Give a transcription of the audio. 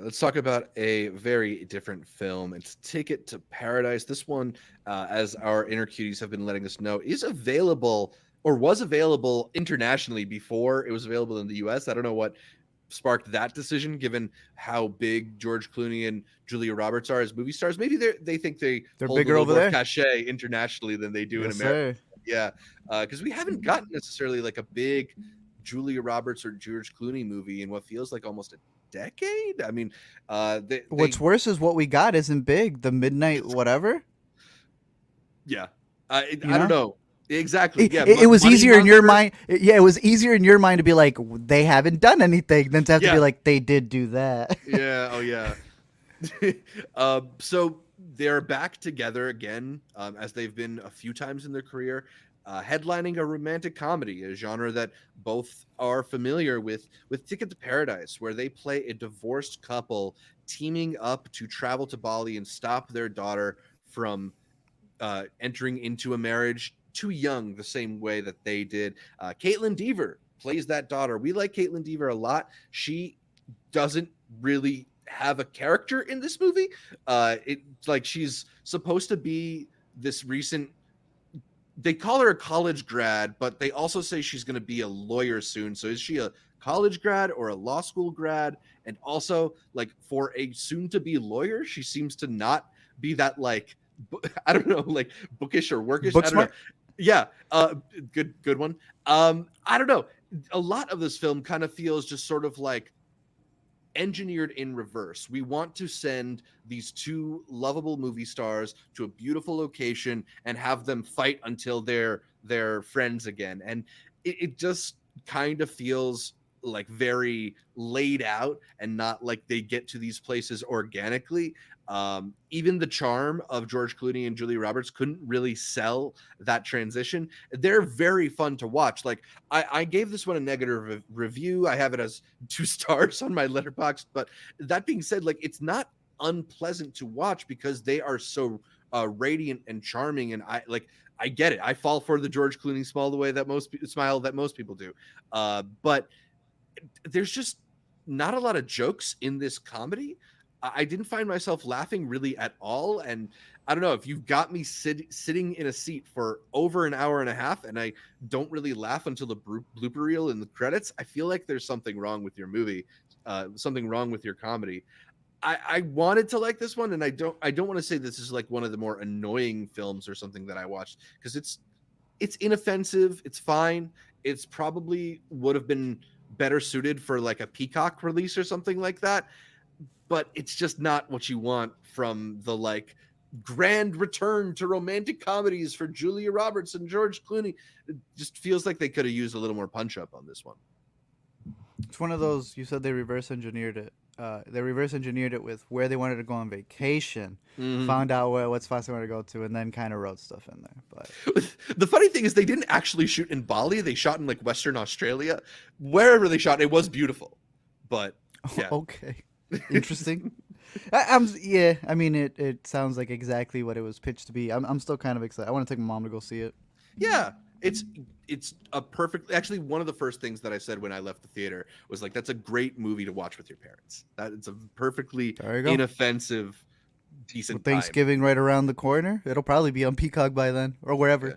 Let's talk about a very different film. It's Ticket to Paradise. This one, as our inner cuties have been letting us know, is available or was available internationally before it was available in the US. I don't know what sparked that decision, given how big George Clooney and Julia Roberts are as movie stars. Maybe they think they They're hold a bigger little over more there. cachet internationally than they do in Yes, America. sir. Yeah, because we haven't gotten necessarily like a big Julia Roberts or George Clooney movie in what feels like almost a decade. I mean, What's they worse is what we got isn't big. The midnight whatever. yeah, You I don't know, know exactly. it, Yeah, it, it was Money easier in your Hunter. mind. Yeah, it was easier in your mind to be like they haven't done anything than to have to be Yeah, like they did do that. yeah, oh yeah. So they're back together again, as they've been a few times in their career, headlining a romantic comedy, a genre that both are familiar with Ticket to Paradise, where they play a divorced couple teaming up to travel to Bali and stop their daughter from entering into a marriage too young, the same way that they did. Caitlin Dever plays that daughter. We like Caitlin Dever a lot. She doesn't really have a character in this movie. It's like she's supposed to be this recent. They call her a college grad, but they also say she's going to be a lawyer soon. So is she a college grad or a law school grad? And also, like for a soon-to-be lawyer, she seems to not be that like I don't know, like bookish or workish. Book I don't know. smart. Yeah, good one. I don't know. A lot of this film kind of feels just sort of like engineered in reverse. We want to send these two lovable movie stars to a beautiful location and have them fight until they're friends again. And it just kind of feels like very laid out and not like they get to these places organically. Even the charm of George Clooney and Julia Roberts couldn't really sell that transition. They're very fun to watch. Like I gave this one a negative review. I have it as 2 stars on my letterbox. But that being said, like it's not unpleasant to watch because they are so radiant and charming. And I get it. I fall for the George Clooney smile that most people do. But there's just not a lot of jokes in this comedy. I didn't find myself laughing really at all. And I don't know if you've got me sitting in a seat for over an hour and a half and I don't really laugh until the blooper reel in the credits, I feel like there's something wrong with your movie, something wrong with your comedy. I wanted to like this one, and I don't want to say this is like one of the more annoying films or something that I watched because it's inoffensive, it's fine. It's probably would have been better suited for like a Peacock release or something like that, but it's just not what you want from the like grand return to romantic comedies for Julia Roberts and George Clooney. It just feels like they could have used a little more punch up on this one. It's one of those. You said they reverse engineered it. They reverse engineered it with where they wanted to go on vacation, Mm-hmm. found out what spots they wanted to go to, and then kind of wrote stuff in there. But The funny thing is they didn't actually shoot in Bali. They shot in like Western Australia. Wherever they shot, it was beautiful. But yeah. okay, interesting. Yeah. I mean, it sounds like exactly what it was pitched to be. I'm still kind of excited. I want to take my mom to go see it. Yeah. It's a perfect actually one of the first things that I said when I left the theater was like that's a great movie to watch with your parents. That it's a perfectly There you go. inoffensive With decent time. Thanksgiving right around the corner, it'll probably be on Peacock by then or wherever. Yeah.